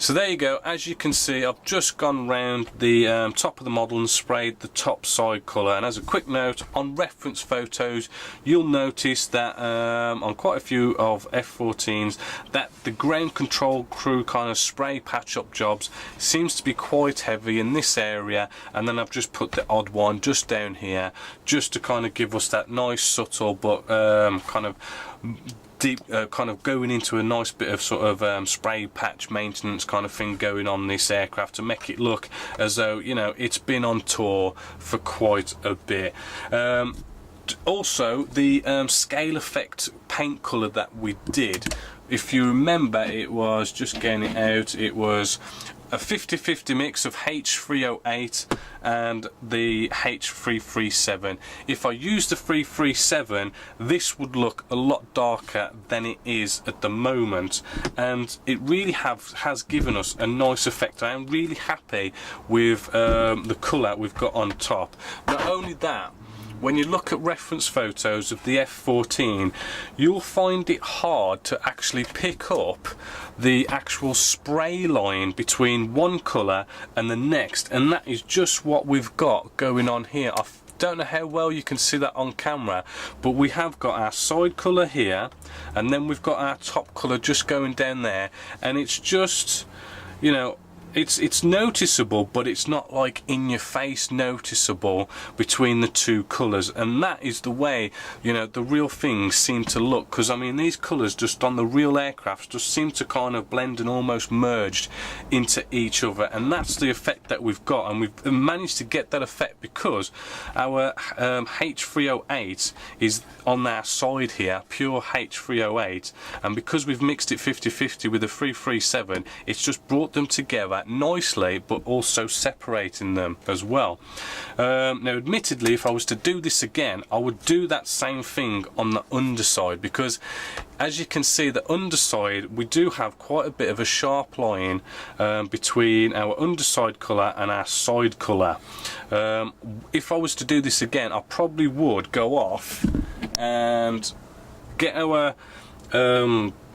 So there you go. As you can see, I've just gone round the top of the model and sprayed the top side colour. And as a quick note, on reference photos, you'll notice that on quite a few of F-14s that the ground control crew kind of spray patch up jobs seems to be quite heavy in this area, and then I've just put the odd one just down here just to kind of give us that nice subtle but kind of deep kind of going into a nice bit of sort of spray patch maintenance kind of thing going on this aircraft to make it look as though, you know, it's been on tour for quite a bit. Also, the scale effect paint colour that we did, if you remember, it was, just getting it out, it was a 50-50 mix of H308 and the H337. If I use the 337, this would look a lot darker than it is at the moment, and it really has given us a nice effect. I am really happy with the colour we've got on top. Not only that, when you look at reference photos of the F-14, you'll find it hard to actually pick up the actual spray line between one colour and the next, and that is just what we've got going on here. I don't know how well you can see that on camera, but we have got our side colour here, and then we've got our top colour just going down there, and it's just, you know, it's noticeable, but it's not like in your face noticeable between the two colours, and that is the way, you know, the real things seem to look. Because I mean, these colours just on the real aircraft just seem to kind of blend and almost merged into each other, and that's the effect that we've got, and we've managed to get that effect because our H308 is on our side here, pure H308, and because we've mixed it 50-50 with the 337, it's just brought them together nicely, but also separating them as well. Now admittedly, if I was to do this again, I would do that same thing on the underside, because as you can see, the underside, we do have quite a bit of a sharp line between our underside colour and our side colour. If I was to do this again, I probably would go off and get our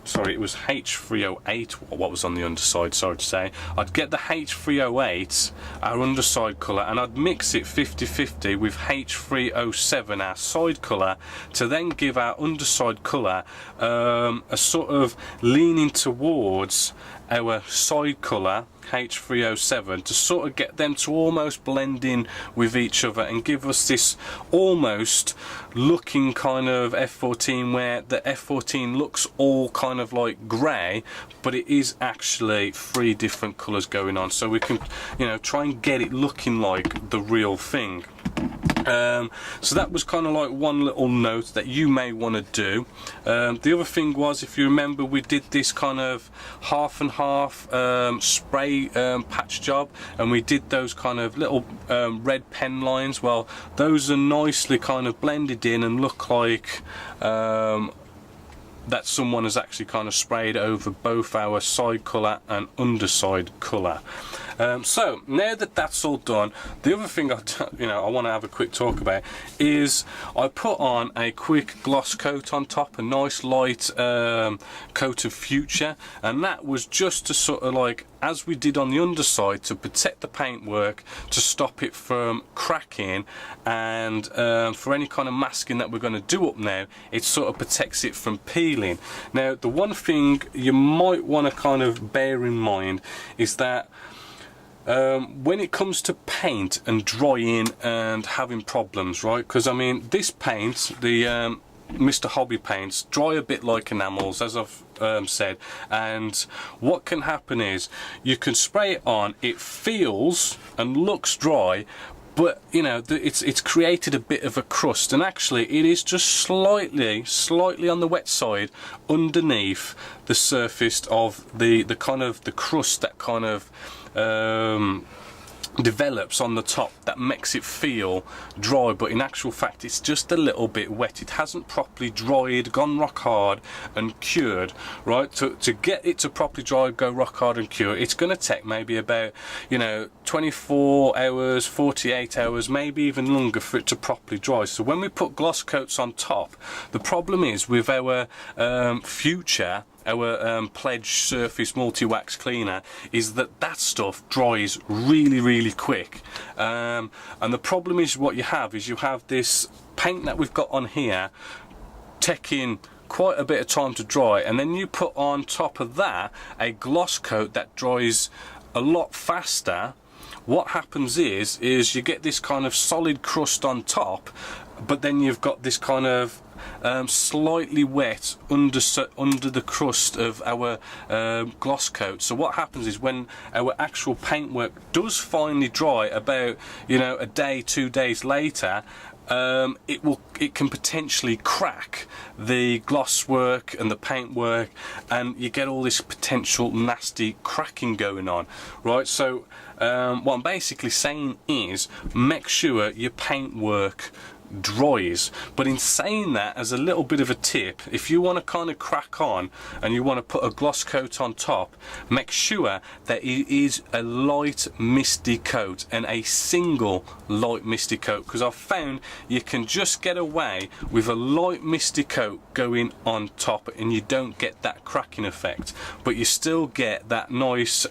sorry, it was H308, what was on the underside, sorry to say. I'd get the H308, our underside colour, and I'd mix it 50-50 with H307, our side colour, to then give our underside colour a sort of leaning towards our side colour, H307, to sort of get them to almost blend in with each other and give us this almost looking kind of F-14 where the F-14 looks all kind of like grey, but it is actually three different colours going on, so we can, you know, try and get it looking like the real thing. So that was kind of like one little note that you may want to do. The other thing was, if you remember, we did this kind of half and half spray patch job, and we did those kind of little red pen lines. Well, those are nicely kind of blended in and look like that someone has actually kind of sprayed over both our side colour and underside colour. So now that that's all done, the other thing I want to have a quick talk about is I put on a quick gloss coat on top, a nice light coat of Future, and that was just to sort of like, as we did on the underside, to protect the paintwork, to stop it from cracking, and for any kind of masking that we're going to do up now, it sort of protects it from peeling. Now, the one thing you might want to kind of bear in mind is that when it comes to paint and drying and having problems, right? Because I mean, this paint, the Mr. Hobby paints, dry a bit like enamels, as I've said, and what can happen is you can spray it on, it feels and looks dry, but you know, it's created a bit of a crust, and actually it is just slightly on the wet side underneath the surface of the kind of the crust that kind of develops on the top, that makes it feel dry, but in actual fact it's just a little bit wet. It hasn't properly dried, gone rock hard and cured, right? To get it to properly dry, go rock hard and cure, it's going to take maybe about, you know, 24 hours, 48 hours, maybe even longer for it to properly dry. So when we put gloss coats on top, the problem is with our Future our Pledge Surface Multi-Wax Cleaner is that that stuff dries really quick, and the problem is what you have this paint that we've got on here taking quite a bit of time to dry, and then you put on top of that a gloss coat that dries a lot faster. What happens is you get this kind of solid crust on top, but then you've got this kind of slightly wet under the crust of our gloss coat. So what happens is when our actual paintwork does finally dry, about a day, 2 days later, it can potentially crack the gloss work and the paint work, and you get all this potential nasty cracking going on, right? So what I'm basically saying is make sure your paint work dries. But in saying that, as a little bit of a tip, if you want to kind of crack on and you want to put a gloss coat on top, make sure that it is a light misty coat, and a single light misty coat, because I've found you can just get away with a light misty coat going on top and you don't get that cracking effect, but you still get that nice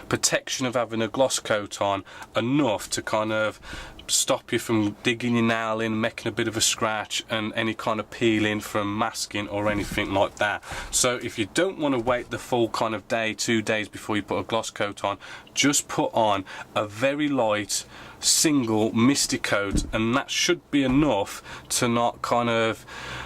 protection of having a gloss coat on, enough to kind of stop you from digging your nail in, making a bit of a scratch, and any kind of peeling from masking or anything like that. So if you don't want to wait the full kind of day, 2 days before you put a gloss coat on, just put on a very light single misty coat, and that should be enough to not kind of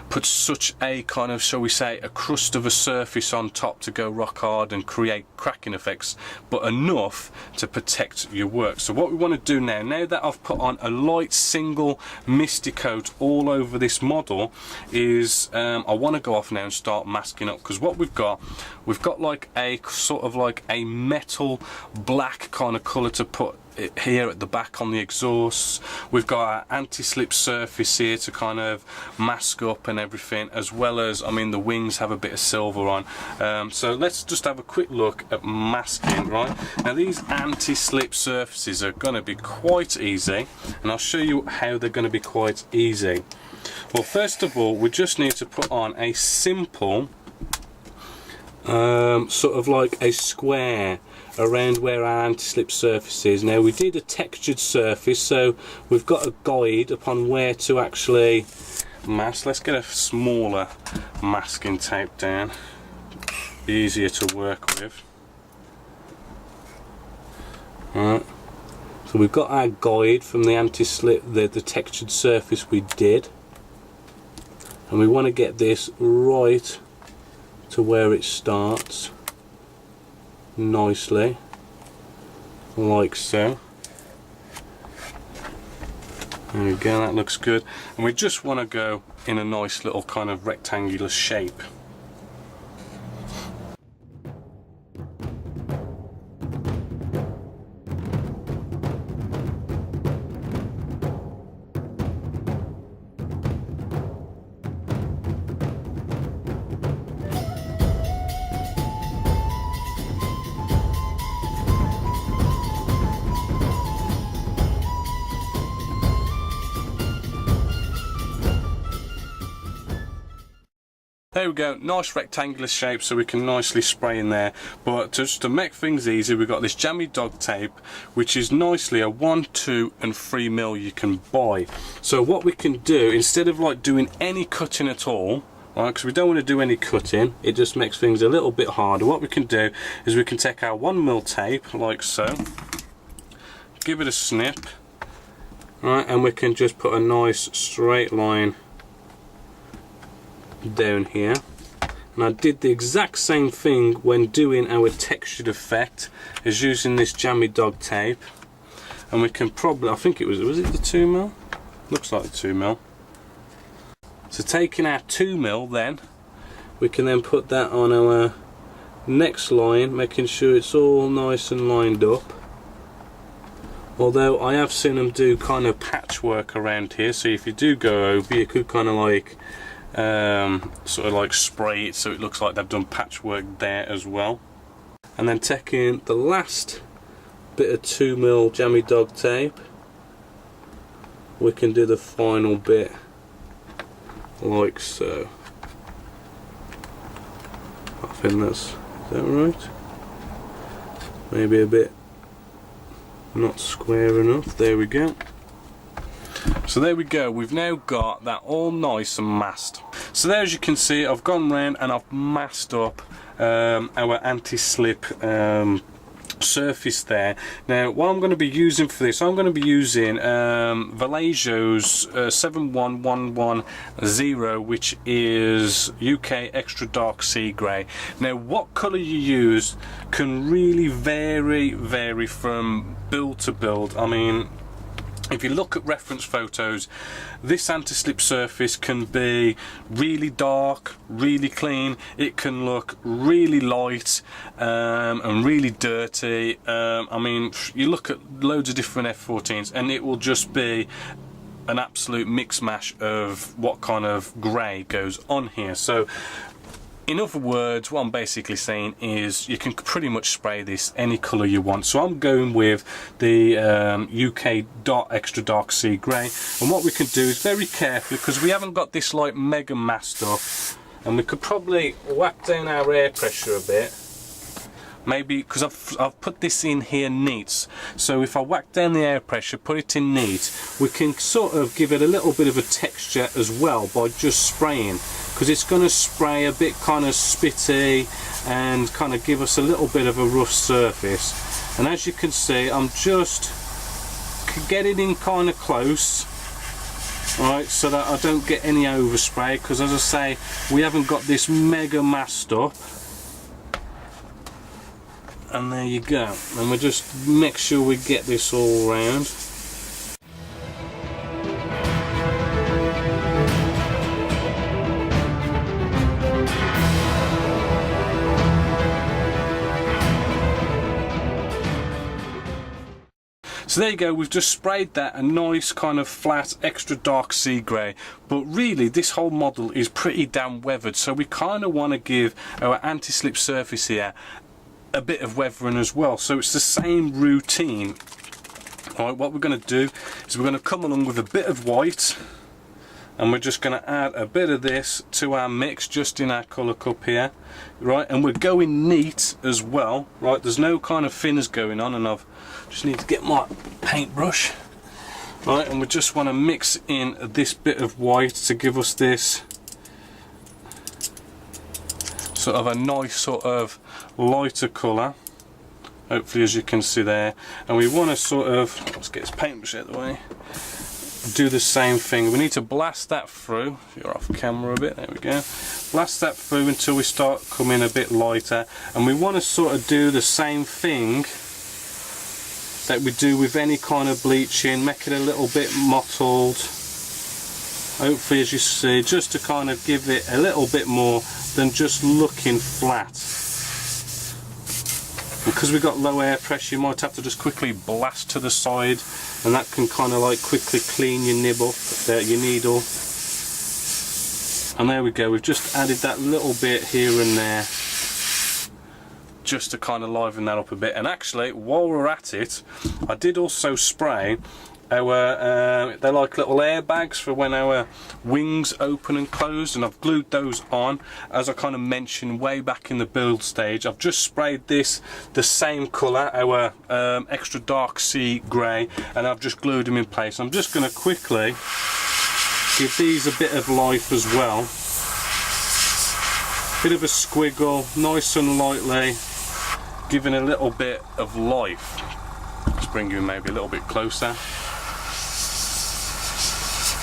put such a kind of, shall we say, a crust of a surface on top to go rock hard and create cracking effects, but enough to protect your work. So what we want to do now that I've put on a light single misty coat all over this model, is I want to go off now and start masking up, because what we've got like a sort of like a metal black kind of colour to put here at the back on the exhausts. We've got our anti-slip surface here to kind of mask up and everything, as well as, I mean, the wings have a bit of silver on. So let's just have a quick look at masking. Right now, these anti-slip surfaces are going to be quite easy, and I'll show you how they're going to be quite easy. Well, first of all, we just need to put on a simple sort of like a square around where our anti-slip surface is. Now, we did a textured surface, so we've got a guide upon where to actually mask. Let's get a smaller masking tape down, easier to work with. Right, so we've got our guide from the anti-slip, the textured surface we did, and we want to get this right to where it starts nicely, like so. There we go, that looks good. And we just want to go in a nice little kind of rectangular shape. There we go, nice rectangular shape, so we can nicely spray in there. But just to make things easy, we've got this jammy dog tape, which is nicely a 1, 2 and 3 mil you can buy. So what we can do, instead of like doing any cutting at all, right, because we don't want to do any cutting, it just makes things a little bit harder. What we can do is we can take our 1 mil tape, like so, give it a snip, right, and we can just put a nice straight line down here. And I did the exact same thing when doing our textured effect, as using this jammy dog tape. And we can probably, I think it was it the 2 mil? Looks like the 2 mil. So taking our 2 mil, then we can then put that on our next line, making sure it's all nice and lined up. Although I have seen them do kind of patchwork around here, so if you do go over, you could kind of like sort of like spray it so it looks like they've done patchwork there as well. And then taking the last bit of 2 mil jammy dog tape, we can do the final bit like so. I think is that right? Maybe a bit not square enough. There we go. So there we go, we've now got that all nice and masked. So there, as you can see, I've gone round and I've masked up our anti-slip surface there. Now what I'm going to be using for this, I'm going to be using Vallejo's 71110, which is UK extra dark sea grey. Now what colour you use can really vary from build to build. I mean, if you look at reference photos, this anti-slip surface can be really dark, really clean. It can look really light and really dirty. I mean, you look at loads of different F-14s and it will just be an absolute mix mash of what kind of grey goes on here. So in other words, what I'm basically saying is you can pretty much spray this any colour you want. So I'm going with the UK extra dark sea grey, and what we can do is very carefully, because we haven't got this like mega masked up, and we could probably whack down our air pressure a bit. Maybe because I've put this in here neat, so if I whack down the air pressure, put it in neat, we can sort of give it a little bit of a texture as well by just spraying, because it's going to spray a bit kind of spitty and kind of give us a little bit of a rough surface. And as you can see, I'm just getting in kind of close, right, so that I don't get any overspray, because as I say, we haven't got this mega masked up. And there you go, and we'll just make sure we get this all round. So there you go, we've just sprayed that a nice kind of flat extra dark sea grey, but really this whole model is pretty damn weathered, so we kind of want to give our anti-slip surface here a bit of weathering as well, so it's the same routine. Alright, what we're going to do is we're going to come along with a bit of white, and we're just going to add a bit of this to our mix just in our colour cup here, right, and we're going neat as well, right, there's no kind of thinners going on, and I've just need to get my paintbrush, right, and we just want to mix in this bit of white to give us this sort of a nice sort of lighter colour, hopefully, as you can see there. And we want to sort of, let's get this paintbrush out of the way, do the same thing. We need to blast that through. You're off camera a bit, there we go. Blast that through until we start coming a bit lighter, and we want to sort of do the same thing that we do with any kind of bleaching, make it a little bit mottled, hopefully, as you see, just to kind of give it a little bit more than just looking flat. Because we've got low air pressure, you might have to just quickly blast to the side, and that can kind of like quickly clean your nibble, your needle. And there we go, we've just added that little bit here and there just to kind of liven that up a bit. And actually, while we're at it, I did also spray our they're like little airbags for when our wings open and close, and I've glued those on, as I kind of mentioned way back in the build stage. I've just sprayed this the same colour, our extra dark sea grey, and I've just glued them in place. I'm just going to quickly give these a bit of life as well, bit of a squiggle, nice and lightly, giving a little bit of life. Let's bring you maybe a little bit closer.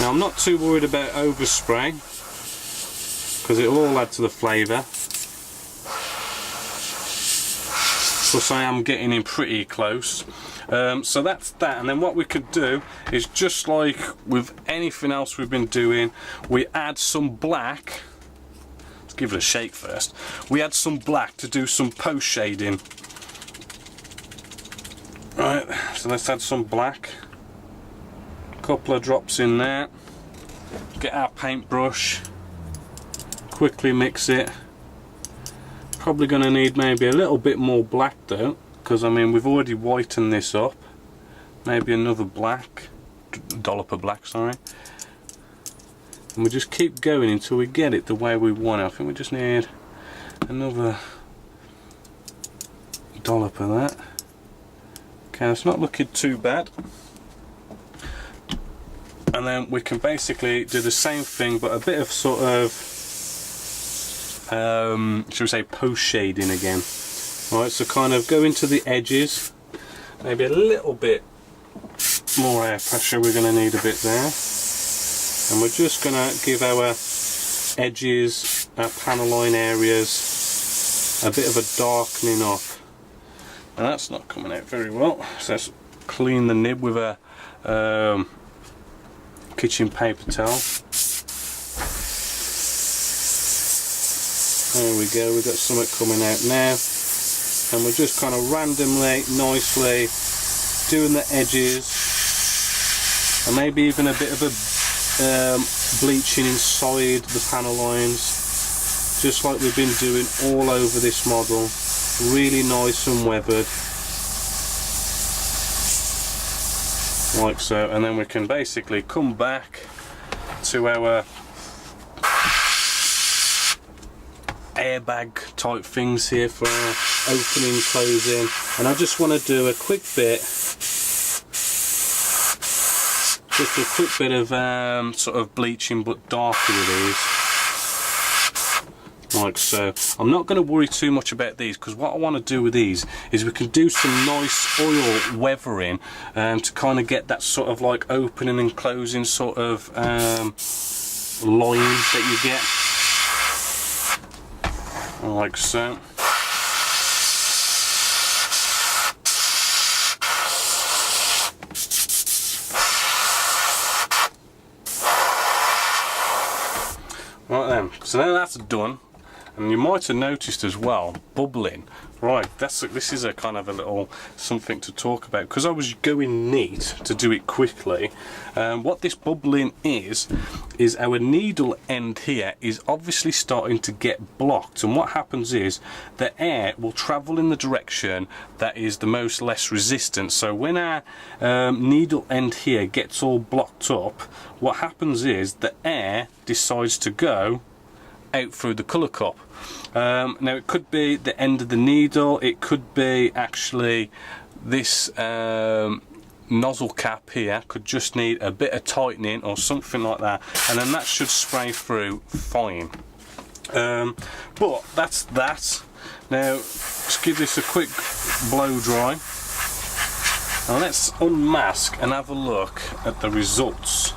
Now I'm not too worried about overspray, because it will all add to the flavour. Plus I am getting in pretty close. So that's that, and then what we could do is, just like with anything else we've been doing, we add some black. Let's give it a shake first. We add some black to do some post shading. Right, so let's add some black. Couple of drops in there, get our paintbrush, quickly mix it. Probably going to need maybe a little bit more black though, because I mean we've already whitened this up. Maybe another black, dollop of black, sorry. And we just keep going until we get it the way we want it. I think we just need another dollop of that. Okay, it's not looking too bad. And then we can basically do the same thing, but a bit of sort of, should we say, post shading again. Right, so kind of go into the edges, maybe a little bit more air pressure, we're going to need a bit there. And we're just going to give our edges, our panel line areas, a bit of a darkening up. And that's not coming out very well, so let's clean the nib with a kitchen paper towel. There we go, we've got something coming out now. And we're just kind of randomly, nicely doing the edges, and maybe even a bit of a bleaching inside the panel lines, just like we've been doing all over this model. Really nice and weathered, like so. And then we can basically come back to our airbag type things here for our opening, closing. And I just want to do a quick bit, just a quick bit of sort of bleaching, but darker with these, like so. I'm not going to worry too much about these, because what I want to do with these is we can do some nice oil weathering to kind of get that sort of like opening and closing sort of line that you get, like so. Right then, so now that's done, and you might have noticed as well, bubbling. Right, this is a kind of a little something to talk about, because I was going neat to do it quickly. What this bubbling is our needle end here is obviously starting to get blocked, and what happens is the air will travel in the direction that is the most less resistant. So when our needle end here gets all blocked up, what happens is the air decides to go out through the colour cup. Now it could be the end of the needle, it could be actually this nozzle cap here could just need a bit of tightening or something like that, and then that should spray through fine. But that's that. Now let's give this a quick blow dry, and let's unmask and have a look at the results.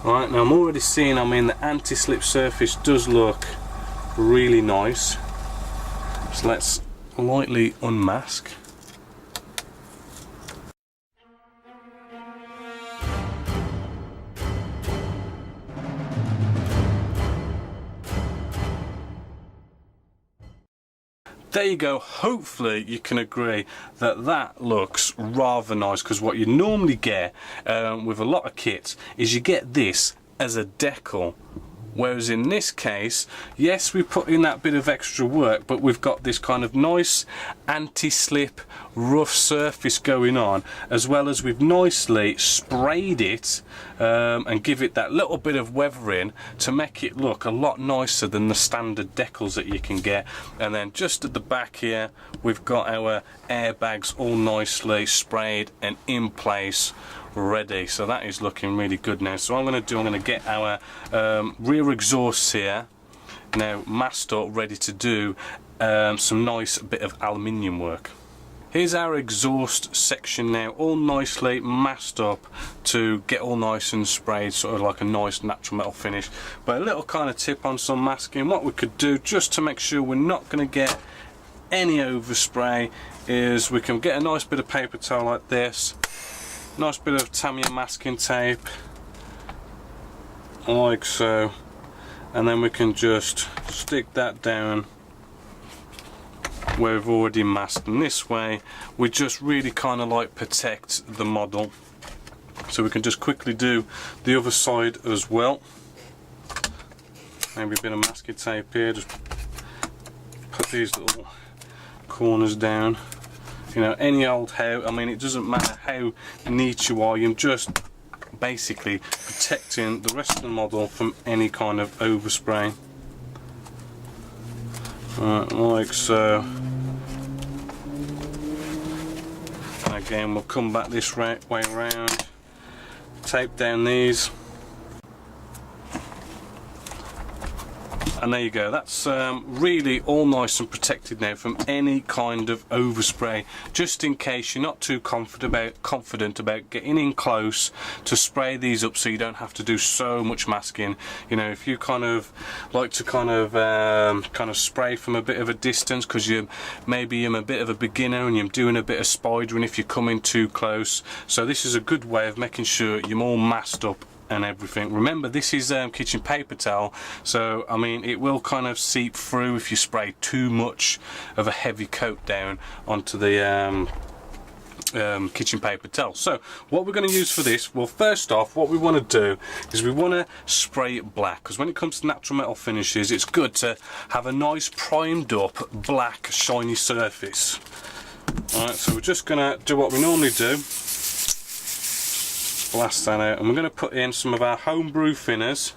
Right, now I'm already seeing, I mean, the anti-slip surface does look really nice. So let's lightly unmask. There you go. Hopefully you can agree that that looks rather nice, because what you normally get with a lot of kits is you get this as a decal, whereas in this case, yes, we put in that bit of extra work, but we've got this kind of nice anti-slip rough surface going on, as well as we've nicely sprayed it and give it that little bit of weathering to make it look a lot nicer than the standard decals that you can get. And then just at the back here, we've got our airbags all nicely sprayed and in place, ready. So that is looking really good now. So what I'm going to do, I'm going to get our rear exhausts here now masked up, ready to do some nice bit of aluminium work. Here's our exhaust section now, all nicely masked up to get all nice and sprayed, sort of like a nice natural metal finish. But a little kind of tip on some masking, what we could do just to make sure we're not going to get any overspray, is we can get a nice bit of paper towel like this, nice bit of Tamiya masking tape, like so, and then we can just stick that down where we've already masked, and this way we just really kind of like protect the model. So we can just quickly do the other side as well. Maybe a bit of masking tape here, just put these little corners down. You know, any old how, I mean, it doesn't matter how neat you are, you're just basically protecting the rest of the model from any kind of overspray. Right, like so. Again, we'll come back this way around, tape down these, and there you go. That's really all nice and protected now from any kind of overspray, just in case you're not too confident about getting in close to spray these up, so you don't have to do so much masking. You know, if you kind of like to kind of spray from a bit of a distance because maybe you're a bit of a beginner and you're doing a bit of spidering if you're coming too close, so this is a good way of making sure you're all masked up and everything. Remember, this is kitchen paper towel, so I mean it will kind of seep through if you spray too much of a heavy coat down onto the kitchen paper towel. So what we're going to use for this, well, first off, what we want to do is we want to spray it black, because when it comes to natural metal finishes, it's good to have a nice primed up black shiny surface. Alright, so we're just going to do what we normally do, blast that out, and we're going to put in some of our homebrew thinners.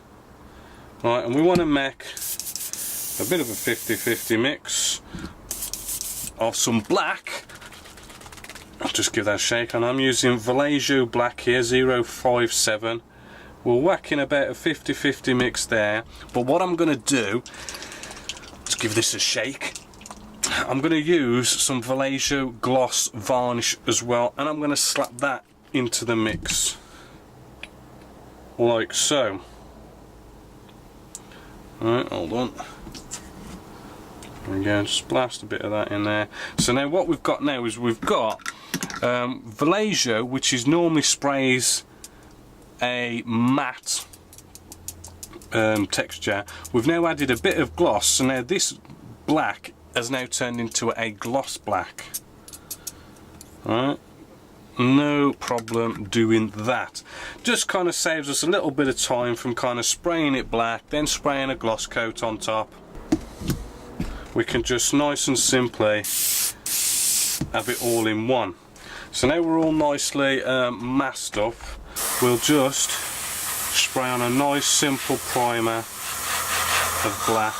Right, and we want to make a bit of a 50-50 mix of some black. I'll just give that a shake, and I'm using Vallejo black here, 057. We'll whack in about a 50-50 mix there, but what I'm going to do, let's give this a shake, I'm going to use some Vallejo gloss varnish as well, and I'm going to slap that into the mix like so. Right, hold on. There we go, just blast a bit of that in there. So now what we've got now is we've got Vallejo, which is normally sprays a matte texture. We've now added a bit of gloss, so now this black has now turned into a gloss black. Alright, no problem doing that. Just kind of saves us a little bit of time from kind of spraying it black, then spraying a gloss coat on top. We can just nice and simply have it all in one. So now we're all nicely masked up, we'll just spray on a nice simple primer of black.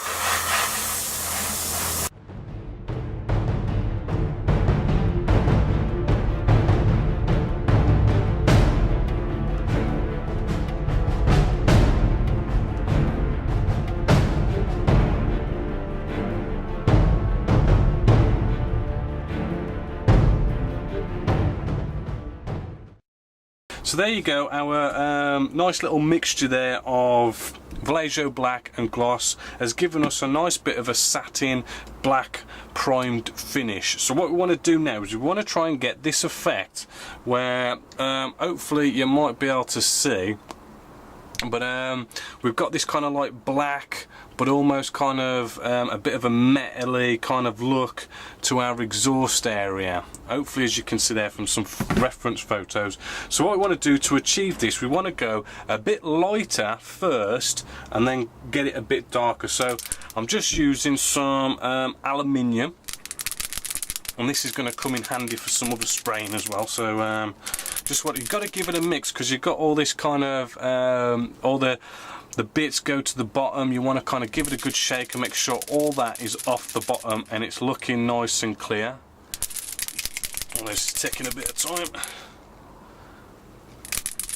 So there you go, our nice little mixture there of Vallejo black and gloss has given us a nice bit of a satin black primed finish. So what we want to do now is we want to try and get this effect where hopefully you might be able to see, but we've got this kind of like black but almost kind of a bit of a metal-y kind of look to our exhaust area, hopefully, as you can see there from some reference photos. So what we want to do to achieve this, we want to go a bit lighter first and then get it a bit darker. So I'm just using some aluminium, and this is going to come in handy for some other spraying as well. So just what you've got to give it a mix, because you've got all this kind of all the bits go to the bottom. You want to kind of give it a good shake and make sure all that is off the bottom and it's looking nice and clear. Well, this is taking a bit of time.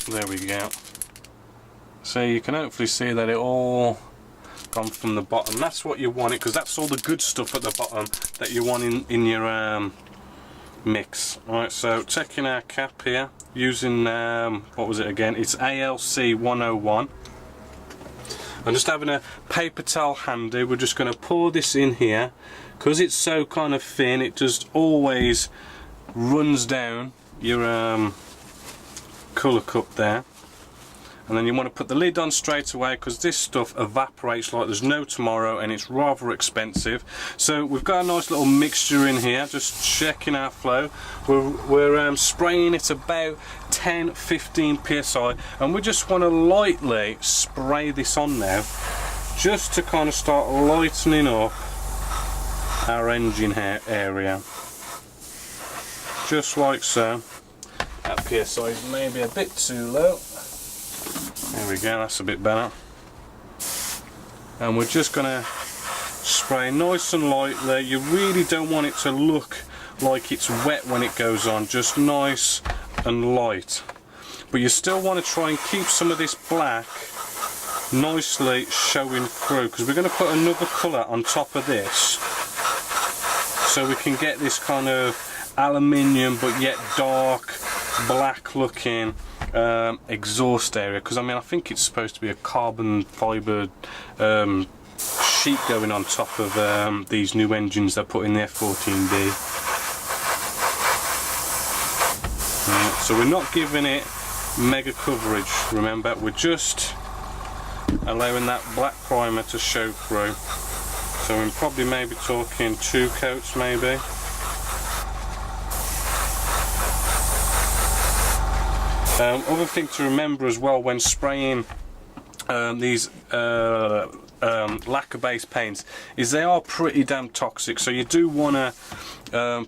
There we go. So you can hopefully see that it all gone from the bottom. That's what you want it, because that's all the good stuff at the bottom that you want in your mix. Alright, so taking our cap here, using what was it again? It's ALC 101. I'm just having a paper towel handy. We're just going to pour this in here, because it's so kind of thin, it just always runs down your colour cup there. And then you want to put the lid on straight away, because this stuff evaporates like there's no tomorrow and it's rather expensive. So we've got a nice little mixture in here, just checking our flow. We're spraying it about 10-15 psi, and we just want to lightly spray this on now, just to kind of start lightening up our engine area, just like so. That psi is maybe a bit too low. There we go, that's a bit better. And we're just going to spray nice and lightly. You really don't want it to look like it's wet when it goes on, just nice and light. But you still want to try and keep some of this black nicely showing through, because we're going to put another colour on top of this, so we can get this kind of aluminium but yet dark black looking exhaust area. Because I mean, I think it's supposed to be a carbon fibre sheet going on top of these new engines they put in the F-14D. So we're not giving it mega coverage, remember, we're just allowing that black primer to show through. So we're probably maybe talking 2 coats maybe. Other thing to remember as well when spraying these lacquer based paints is they are pretty damn toxic, so you do want to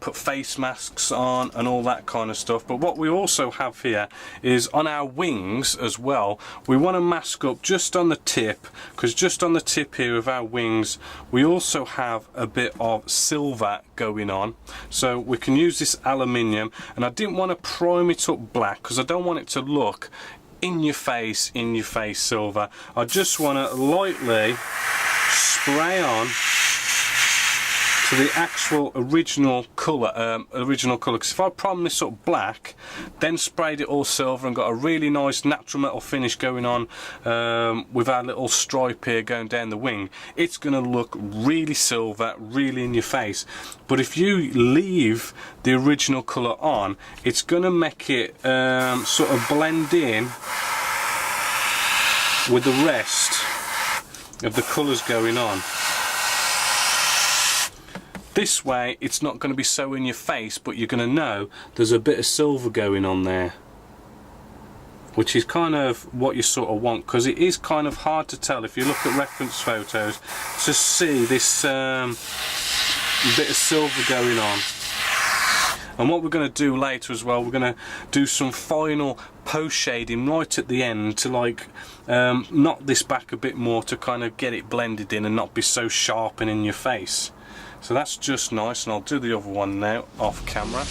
put face masks on and all that kind of stuff. But what we also have here is on our wings as well, we want to mask up just on the tip, because just on the tip here of our wings we also have a bit of silver going on, so we can use this aluminium. And I didn't want to prime it up black because I don't want it to look in your face silver. I just want to lightly spray on to the actual original colour, because if I prime this up black then sprayed it all silver and got a really nice natural metal finish going on with our little stripe here going down the wing, it's going to look really silver, really in your face. But if you leave the original colour on, it's going to make it sort of blend in with the rest of the colours going on. This way it's not going to be so in your face, but you're going to know there's a bit of silver going on there, which is kind of what you sort of want, because it is kind of hard to tell if you look at reference photos to see this bit of silver going on. And what we're going to do later as well, we're going to do some final post shading right at the end to like knock this back a bit more to kind of get it blended in and not be so sharp and in your face. So that's just nice, and I'll do the other one now off camera.